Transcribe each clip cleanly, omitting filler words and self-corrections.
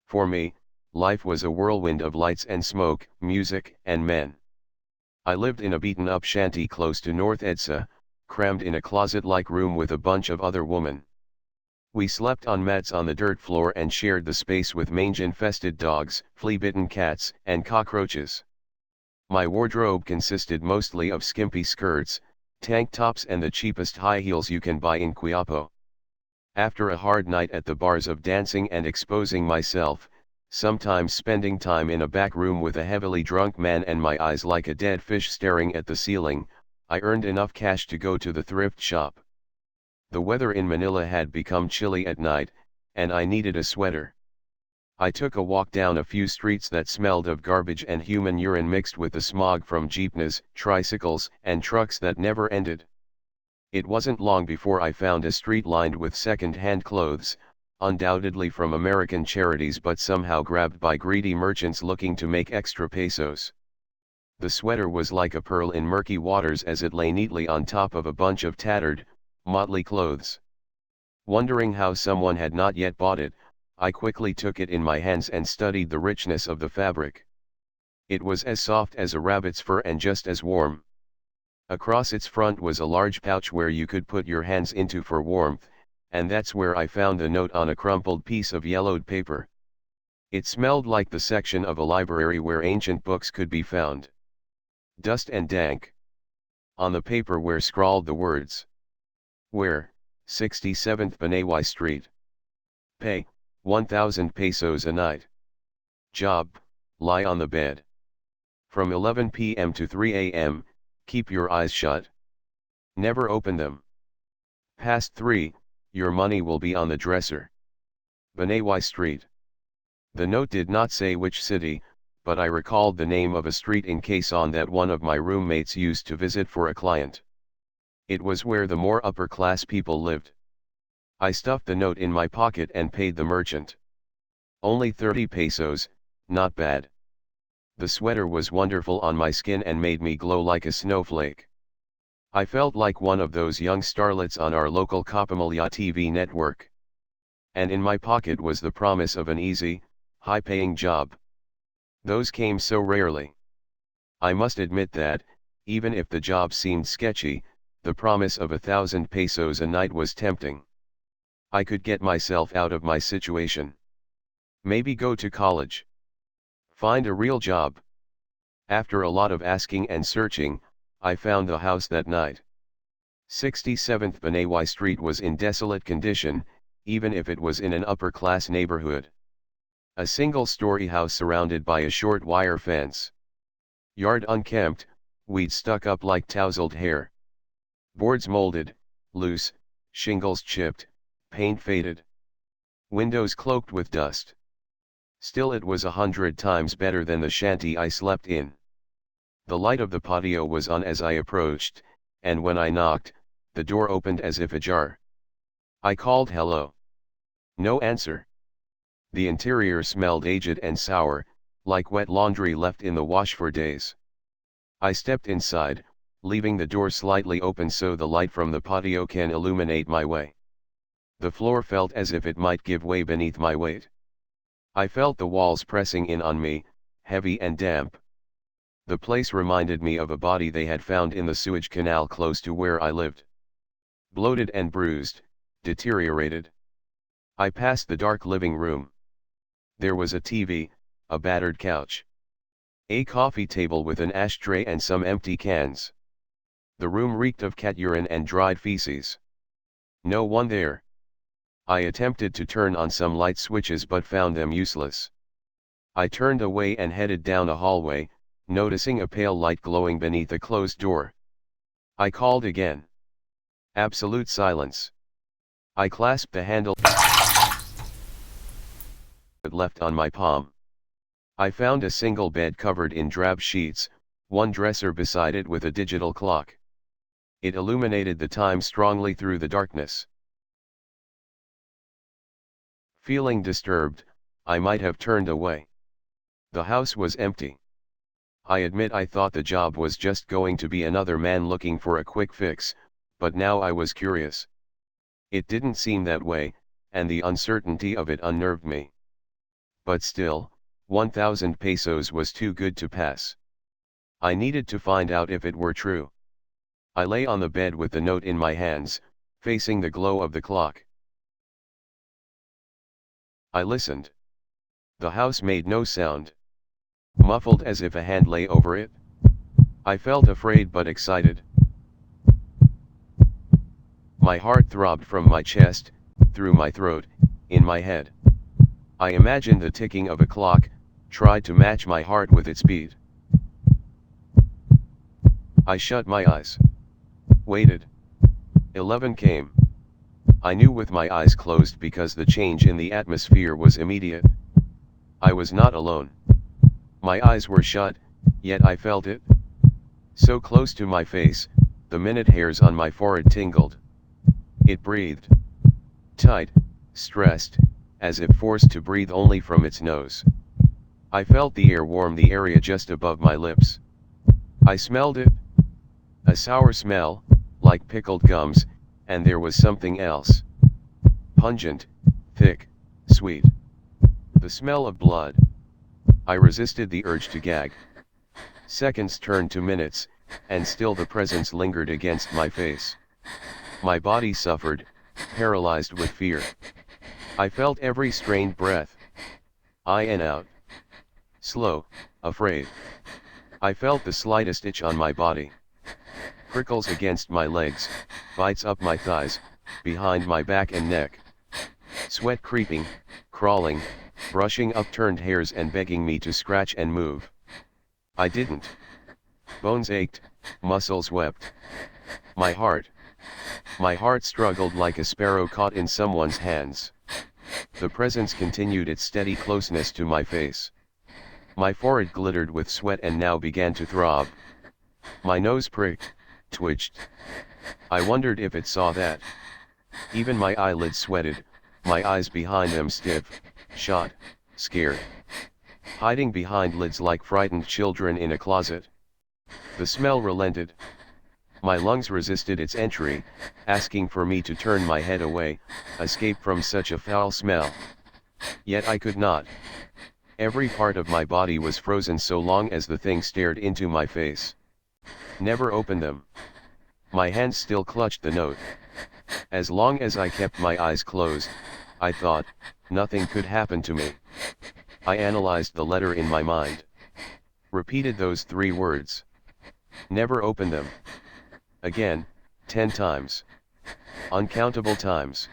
For me, life was a whirlwind of lights and smoke, music, and men. I lived in a beaten-up shanty close to North Edsa, crammed in a closet-like room with a bunch of other women. We slept on mats on the dirt floor and shared the space with mange-infested dogs, flea-bitten cats, and cockroaches. My wardrobe consisted mostly of skimpy skirts, tank tops and the cheapest high heels you can buy in Quiapo. After a hard night at the bars of dancing and exposing myself, sometimes spending time in a back room with a heavily drunk man and my eyes like a dead fish staring at the ceiling, I earned enough cash to go to the thrift shop. The weather in Manila had become chilly at night, and I needed a sweater. I took a walk down a few streets that smelled of garbage and human urine mixed with the smog from jeepneys, tricycles, and trucks that never ended. It wasn't long before I found a street lined with second-hand clothes, undoubtedly from American charities but somehow grabbed by greedy merchants looking to make extra pesos. The sweater was like a pearl in murky waters as it lay neatly on top of a bunch of tattered, motley clothes. Wondering how someone had not yet bought it, I quickly took it in my hands and studied the richness of the fabric. It was as soft as a rabbit's fur and just as warm. Across its front was a large pouch where you could put your hands into for warmth, and that's where I found the note on a crumpled piece of yellowed paper. It smelled like the section of a library where ancient books could be found. Dust and dank. On the paper were scrawled the words. Where, 67th Banaway Street. Pay, 1,000 pesos a night. Job, lie on the bed. From 11 p.m. to 3 a.m., keep your eyes shut. Never open them. Past 3, your money will be on the dresser. Banaway Street. The note did not say which city, but I recalled the name of a street in Quezon that one of my roommates used to visit for a client. It was where the more upper-class people lived. I stuffed the note in my pocket and paid the merchant. Only 30 pesos, not bad. The sweater was wonderful on my skin and made me glow like a snowflake. I felt like one of those young starlets on our local Kapamilya TV network. And in my pocket was the promise of an easy, high-paying job. Those came so rarely. I must admit that, even if the job seemed sketchy, the promise of 1,000 pesos a night was tempting. I could get myself out of my situation. Maybe go to college. Find a real job. After a lot of asking and searching, I found the house that night. 67th Banaway Street was in desolate condition, even if it was in an upper-class neighborhood. A single-story house surrounded by a short wire fence. Yard unkempt, weeds stuck up like tousled hair. Boards molded, loose, shingles chipped, paint faded. Windows cloaked with dust. Still it was 100 times better than the shanty I slept in. The light of the patio was on as I approached, and when I knocked, the door opened as if ajar. I called hello. No answer. The interior smelled aged and sour, like wet laundry left in the wash for days. I stepped inside, leaving the door slightly open so the light from the patio can illuminate my way. The floor felt as if it might give way beneath my weight. I felt the walls pressing in on me, heavy and damp. The place reminded me of a body they had found in the sewage canal close to where I lived. Bloated and bruised, deteriorated. I passed the dark living room. There was a TV, a battered couch. A coffee table with an ashtray and some empty cans. The room reeked of cat urine and dried feces. No one there. I attempted to turn on some light switches but found them useless. I turned away and headed down a hallway, noticing a pale light glowing beneath a closed door. I called again. Absolute silence. I clasped the handle left on my palm. I found a single bed covered in drab sheets, one dresser beside it with a digital clock. It illuminated the time strongly through the darkness. Feeling disturbed, I might have turned away. The house was empty. I admit I thought the job was just going to be another man looking for a quick fix, but now I was curious. It didn't seem that way, and the uncertainty of it unnerved me. but still, 1,000 pesos was too good to pass. I needed to find out if it were true. I lay on the bed with the note in my hands, facing the glow of the clock. I listened. The house made no sound. Muffled as if a hand lay over it. I felt afraid but excited. My heart throbbed from my chest, through my throat, in my head. I imagined the ticking of a clock, tried to match my heart with its beat. I shut my eyes. Waited. 11 came. I knew with my eyes closed because the change in the atmosphere was immediate. I was not alone. My eyes were shut, yet I felt it. So close to my face, the minute hairs on my forehead tingled. It breathed. Tight, stressed, as if forced to breathe only from its nose. I felt the air warm the area just above my lips. I smelled it. A sour smell, like pickled gums, and there was something else. Pungent, thick, sweet. The smell of blood. I resisted the urge to gag. Seconds turned to minutes, and still the presence lingered against my face. My body suffered, paralyzed with fear. I felt every strained breath. In and out. Slow, afraid. I felt the slightest itch on my body. Prickles against my legs, bites up my thighs, behind my back and neck. Sweat creeping, crawling, brushing upturned hairs and begging me to scratch and move. I didn't. Bones ached, muscles wept. My heart struggled like a sparrow caught in someone's hands. The presence continued its steady closeness to my face. My forehead glittered with sweat and now began to throb. My nose pricked, twitched. I wondered if it saw that. Even my eyelids sweated, my eyes behind them stiff, shut, scared. Hiding behind lids like frightened children in a closet. The smell relented. My lungs resisted its entry, asking for me to turn my head away, escape from such a foul smell. Yet I could not. Every part of my body was frozen so long as the thing stared into my face. Never opened them. My hands still clutched the note. As long as I kept my eyes closed, I thought, nothing could happen to me. I analyzed the letter in my mind. Repeated those 3 words. Never opened them. Again, 10 times. Uncountable times.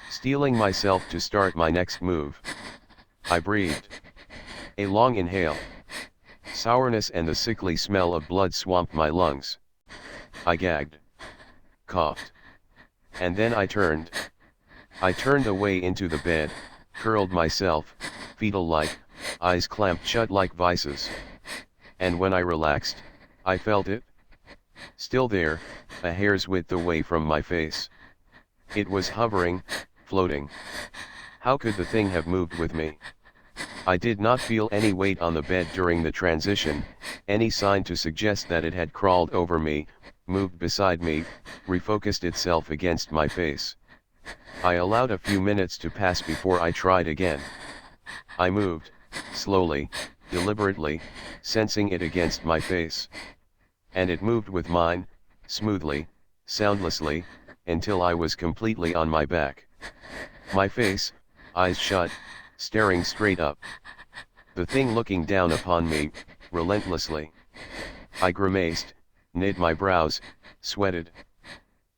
Steeling myself to start my next move. I breathed. A long inhale. Sourness and the sickly smell of blood swamped my lungs. I gagged. Coughed. And then I turned. I turned away into the bed, curled myself, fetal-like, eyes clamped shut like vices. And when I relaxed, I felt it. Still there, a hair's width away from my face. It was hovering, floating. How could the thing have moved with me? I did not feel any weight on the bed during the transition, any sign to suggest that it had crawled over me, moved beside me, refocused itself against my face. I allowed a few minutes to pass before I tried again. I moved, slowly, deliberately, sensing it against my face. And it moved with mine, smoothly, soundlessly, until I was completely on my back. My face, eyes shut, staring straight up. The thing looking down upon me, relentlessly. I grimaced, knit my brows, sweated.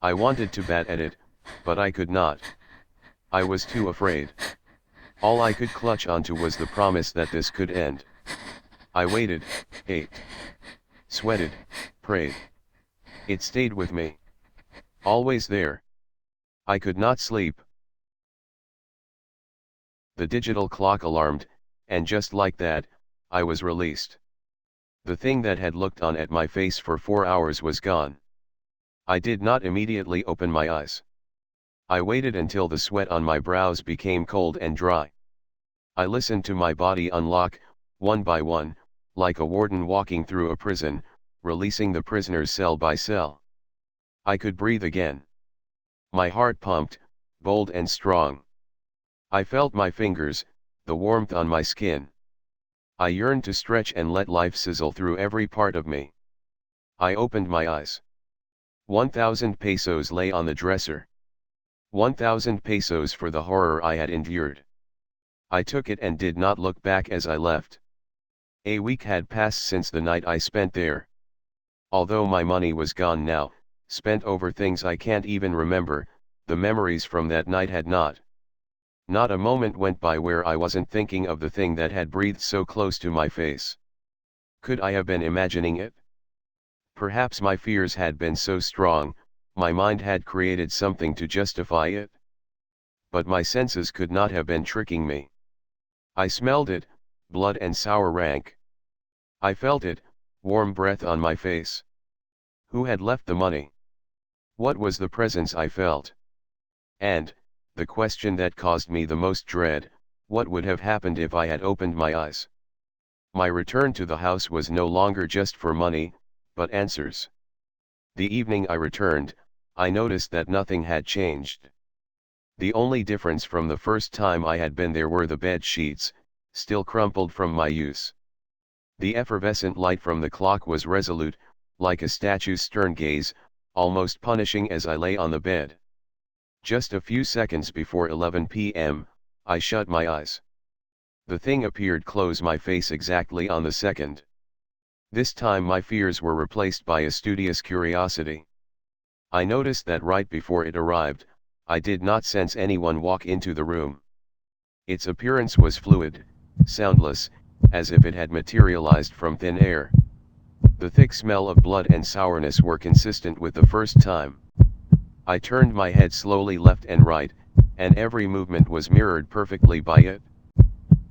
I wanted to bat at it, but I could not. I was too afraid. All I could clutch onto was the promise that this could end. I waited, ached, sweated, prayed. It stayed with me. Always there. I could not sleep. The digital clock alarmed, and just like that, I was released. The thing that had looked on at my face for 4 hours was gone. I did not immediately open my eyes. I waited until the sweat on my brows became cold and dry. I listened to my body unlock, one by one, like a warden walking through a prison, releasing the prisoners cell by cell. I could breathe again. My heart pumped, bold and strong. I felt my fingers, the warmth on my skin. I yearned to stretch and let life sizzle through every part of me. I opened my eyes. 1,000 pesos lay on the dresser. 1,000 pesos for the horror I had endured. I took it and did not look back as I left. A week had passed since the night I spent there. Although my money was gone now, spent over things I can't even remember, the memories from that night had not. Not a moment went by where I wasn't thinking of the thing that had breathed so close to my face. Could I have been imagining it? Perhaps my fears had been so strong, my mind had created something to justify it. But my senses could not have been tricking me. I smelled it, blood and sour rank. I felt it, warm breath on my face. Who had left the money? What was the presence I felt? And, the question that caused me the most dread, what would have happened if I had opened my eyes? My return to the house was no longer just for money, but answers. The evening I returned, I noticed that nothing had changed. The only difference from the first time I had been there were the bed sheets, still crumpled from my use. The effervescent light from the clock was resolute, like a statue's stern gaze, almost punishing as I lay on the bed. Just a few seconds before 11 p.m., I shut my eyes. The thing appeared close my face exactly on the second. This time my fears were replaced by a studious curiosity. I noticed that right before it arrived, I did not sense anyone walk into the room. Its appearance was fluid, soundless, as if it had materialized from thin air. The thick smell of blood and sourness were consistent with the first time. I turned my head slowly left and right, and every movement was mirrored perfectly by it.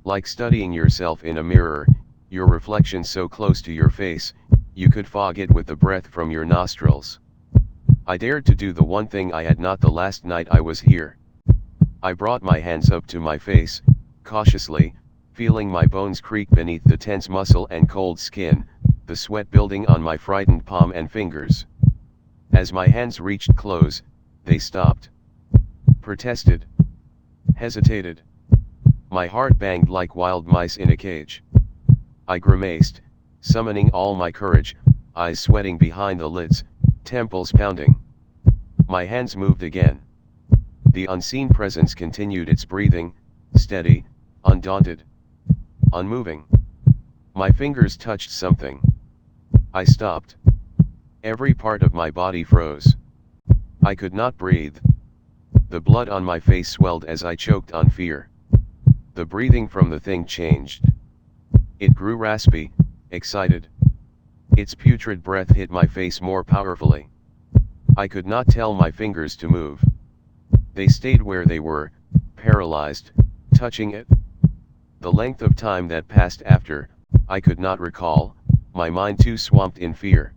Like studying yourself in a mirror, your reflection so close to your face, you could fog it with the breath from your nostrils. I dared to do the one thing I had not the last night I was here. I brought my hands up to my face, cautiously, feeling my bones creak beneath the tense muscle and cold skin, the sweat building on my frightened palm and fingers. As my hands reached close, they stopped. Protested. Hesitated. My heart banged like wild mice in a cage. I grimaced, summoning all my courage, eyes sweating behind the lids, temples pounding. My hands moved again. The unseen presence continued its breathing, steady, undaunted, unmoving. My fingers touched something. I stopped. Every part of my body froze. I could not breathe. The blood on my face swelled as I choked on fear. The breathing from the thing changed. It grew raspy, excited. Its putrid breath hit my face more powerfully. I could not tell my fingers to move. They stayed where they were, paralyzed, touching it. The length of time that passed after, I could not recall, my mind too swamped in fear.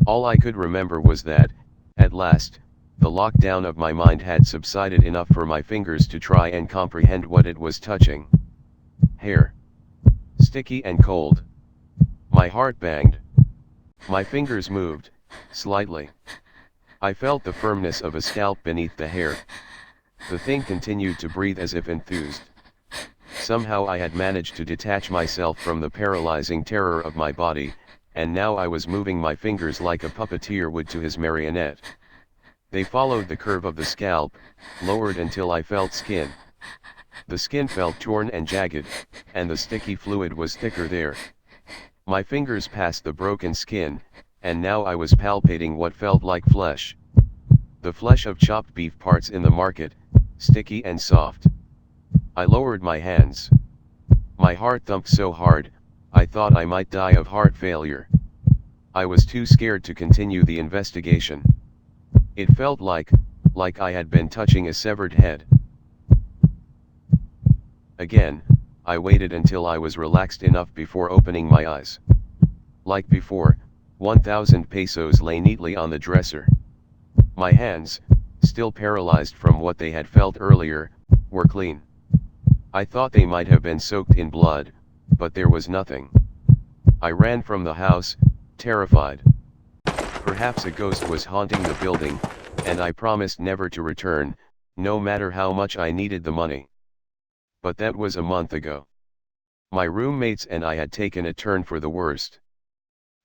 All I could remember was that, at last, the lockdown of my mind had subsided enough for my fingers to try and comprehend what it was touching. Hair. Sticky and cold. My heart banged. My fingers moved, slightly. I felt the firmness of a scalp beneath the hair. The thing continued to breathe as if enthused. Somehow I had managed to detach myself from the paralyzing terror of my body, and now I was moving my fingers like a puppeteer would to his marionette. They followed the curve of the scalp, lowered until I felt skin. The skin felt torn and jagged, and the sticky fluid was thicker there. My fingers passed the broken skin, and now I was palpating what felt like flesh. The flesh of chopped beef parts in the market, sticky and soft. I lowered my hands. My heart thumped so hard, I thought I might die of heart failure. I was too scared to continue the investigation. It felt like I had been touching a severed head. Again, I waited until I was relaxed enough before opening my eyes. Like before, 1,000 pesos lay neatly on the dresser. My hands, still paralyzed from what they had felt earlier, were clean. I thought they might have been soaked in blood, but there was nothing. I ran from the house, terrified. Perhaps a ghost was haunting the building, and I promised never to return, no matter how much I needed the money. But that was a month ago. My roommates and I had taken a turn for the worst.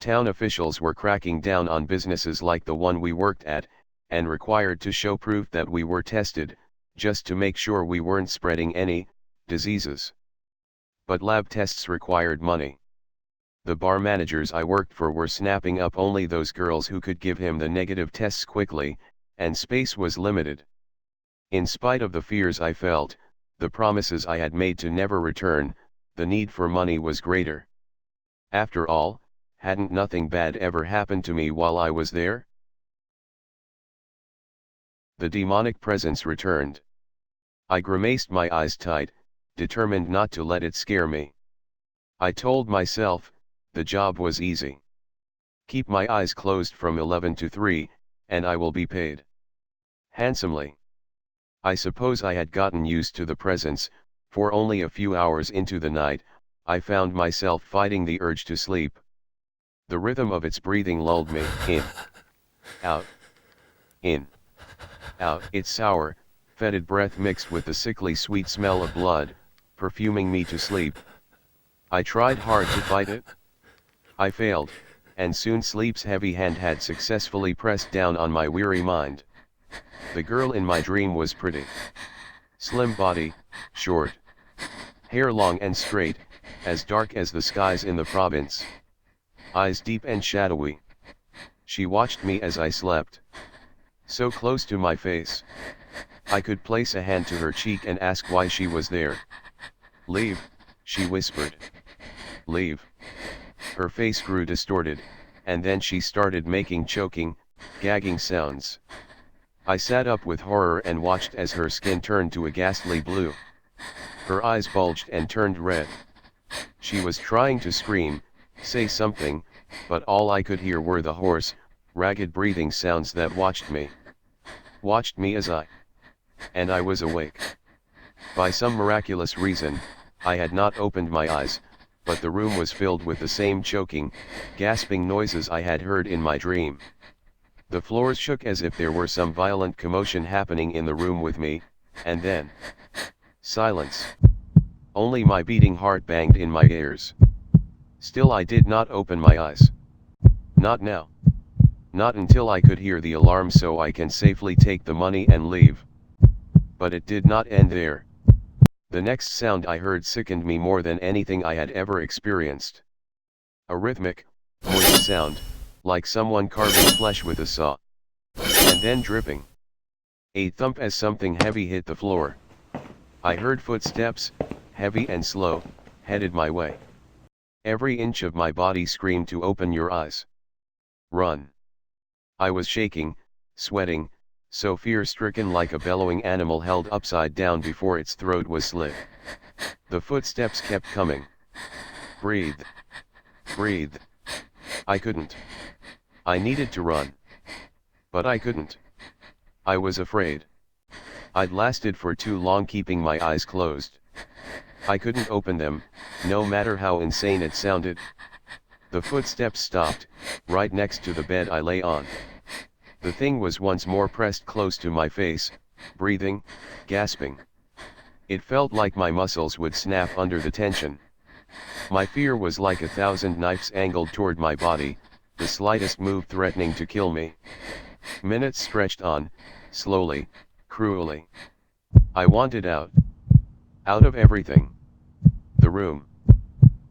Town officials were cracking down on businesses like the one we worked at, and required to show proof that we were tested, just to make sure we weren't spreading any diseases. But lab tests required money. The bar managers I worked for were snapping up only those girls who could give him the negative tests quickly, and space was limited. In spite of the fears I felt, the promises I had made to never return, the need for money was greater. After all, hadn't nothing bad ever happened to me while I was there? The demonic presence returned. I grimaced my eyes tight, determined not to let it scare me. I told myself, the job was easy. Keep my eyes closed from 11 to 3, and I will be paid handsomely. I suppose I had gotten used to the presence, for only a few hours into the night, I found myself fighting the urge to sleep. The rhythm of its breathing lulled me, out, in, out. Its sour, fetid breath mixed with the sickly sweet smell of blood, perfuming me to sleep. I tried hard to fight it. I failed, and soon sleep's heavy hand had successfully pressed down on my weary mind. The girl in my dream was pretty. Slim body, short. Hair long and straight, as dark as the skies in the province. Eyes deep and shadowy. She watched me as I slept. So close to my face. I could place a hand to her cheek and ask why she was there. "Leave," she whispered. "Leave." Her face grew distorted, and then she started making choking, gagging sounds. I sat up with horror and watched as her skin turned to a ghastly blue. Her eyes bulged and turned red. She was trying to scream, say something, but all I could hear were the hoarse, ragged breathing sounds that watched me as and I was awake. By some miraculous reason, I had not opened my eyes, but the room was filled with the same choking, gasping noises I had heard in my dream. The floors shook as if there were some violent commotion happening in the room with me, and then silence. Only my beating heart banged in my ears. Still I did not open my eyes. Not now. Not until I could hear the alarm so I can safely take the money and leave. But it did not end there. The next sound I heard sickened me more than anything I had ever experienced. A rhythmic, moist sound, like someone carving flesh with a saw. And then dripping. A thump as something heavy hit the floor. I heard footsteps, heavy and slow, headed my way. Every inch of my body screamed to open your eyes. Run. I was shaking, sweating, so fear-stricken like a bellowing animal held upside down before its throat was slit. The footsteps kept coming. Breathe. Breathe. I couldn't. I needed to run. But I couldn't. I was afraid. I'd lasted for too long keeping my eyes closed. I couldn't open them, no matter how insane it sounded. The footsteps stopped, right next to the bed I lay on. The thing was once more pressed close to my face, breathing, gasping. It felt like my muscles would snap under the tension. My fear was like 1,000 knives angled toward my body, the slightest move threatening to kill me. Minutes stretched on, slowly, cruelly. I wanted out. Out of everything. The room.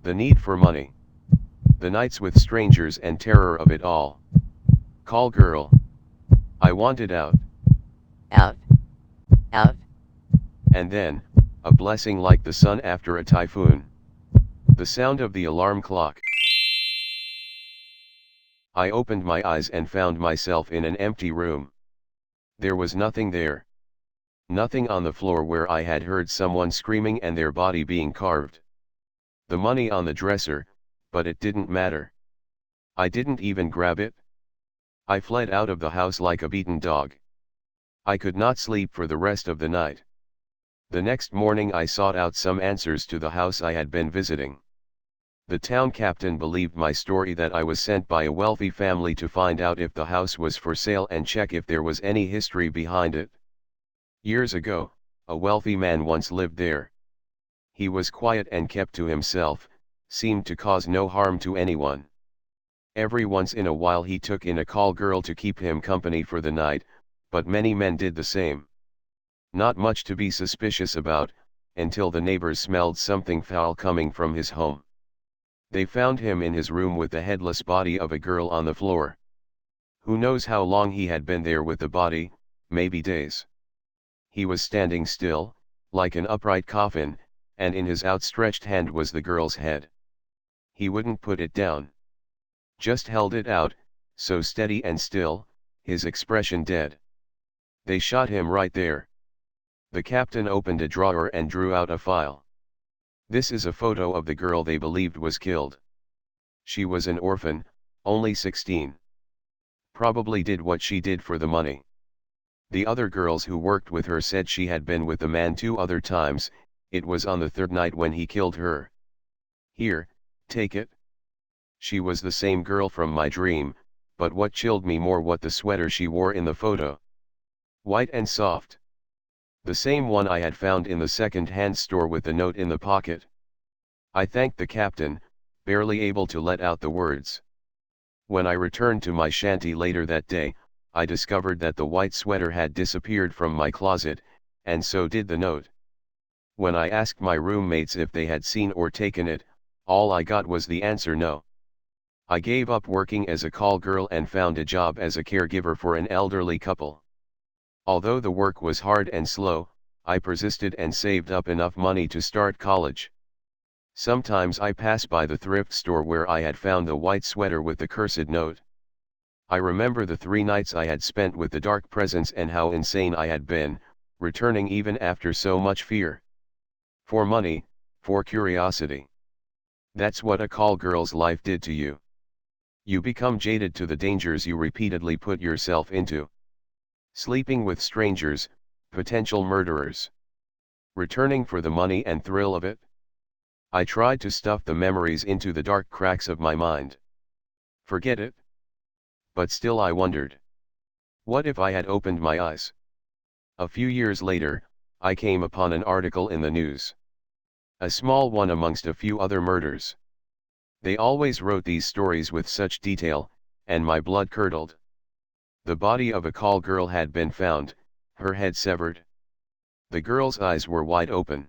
The need for money. The nights with strangers and terror of it all. Call girl. I wanted out. Out. Out. And then, a blessing like the sun after a typhoon. The sound of the alarm clock. I opened my eyes and found myself in an empty room. There was nothing there. Nothing on the floor where I had heard someone screaming and their body being carved. The money on the dresser, but it didn't matter. I didn't even grab it. I fled out of the house like a beaten dog. I could not sleep for the rest of the night. The next morning I sought out some answers to the house I had been visiting. The town captain believed my story that I was sent by a wealthy family to find out if the house was for sale and check if there was any history behind it. Years ago, a wealthy man once lived there. He was quiet and kept to himself, seemed to cause no harm to anyone. Every once in a while he took in a call girl to keep him company for the night, but many men did the same. Not much to be suspicious about, until the neighbors smelled something foul coming from his home. They found him in his room with the headless body of a girl on the floor. Who knows how long he had been there with the body, maybe days. He was standing still, like an upright coffin, and in his outstretched hand was the girl's head. He wouldn't put it down. Just held it out, so steady and still, his expression dead. They shot him right there. The captain opened a drawer and drew out a file. This is a photo of the girl they believed was killed. She was an orphan, only 16. Probably did what she did for the money. The other girls who worked with her said she had been with the man 2 other times, it was on the 3rd night when he killed her. Here, take it. She was the same girl from my dream, but what chilled me more was the sweater she wore in the photo. White and soft. The same one I had found in the second-hand store with the note in the pocket. I thanked the captain, barely able to let out the words. When I returned to my shanty later that day, I discovered that the white sweater had disappeared from my closet, and so did the note. When I asked my roommates if they had seen or taken it, all I got was the answer no. I gave up working as a call girl and found a job as a caregiver for an elderly couple. Although the work was hard and slow, I persisted and saved up enough money to start college. Sometimes I pass by the thrift store where I had found the white sweater with the cursed note. I remember the 3 nights I had spent with the dark presence and how insane I had been, returning even after so much fear. For money, for curiosity. That's what a call girl's life did to you. You become jaded to the dangers you repeatedly put yourself into. Sleeping with strangers, potential murderers. Returning for the money and thrill of it. I tried to stuff the memories into the dark cracks of my mind. Forget it. But still I wondered. What if I had opened my eyes? A few years later, I came upon an article in the news. A small one amongst a few other murders. They always wrote these stories with such detail, and my blood curdled. The body of a call girl had been found, her head severed. The girl's eyes were wide open.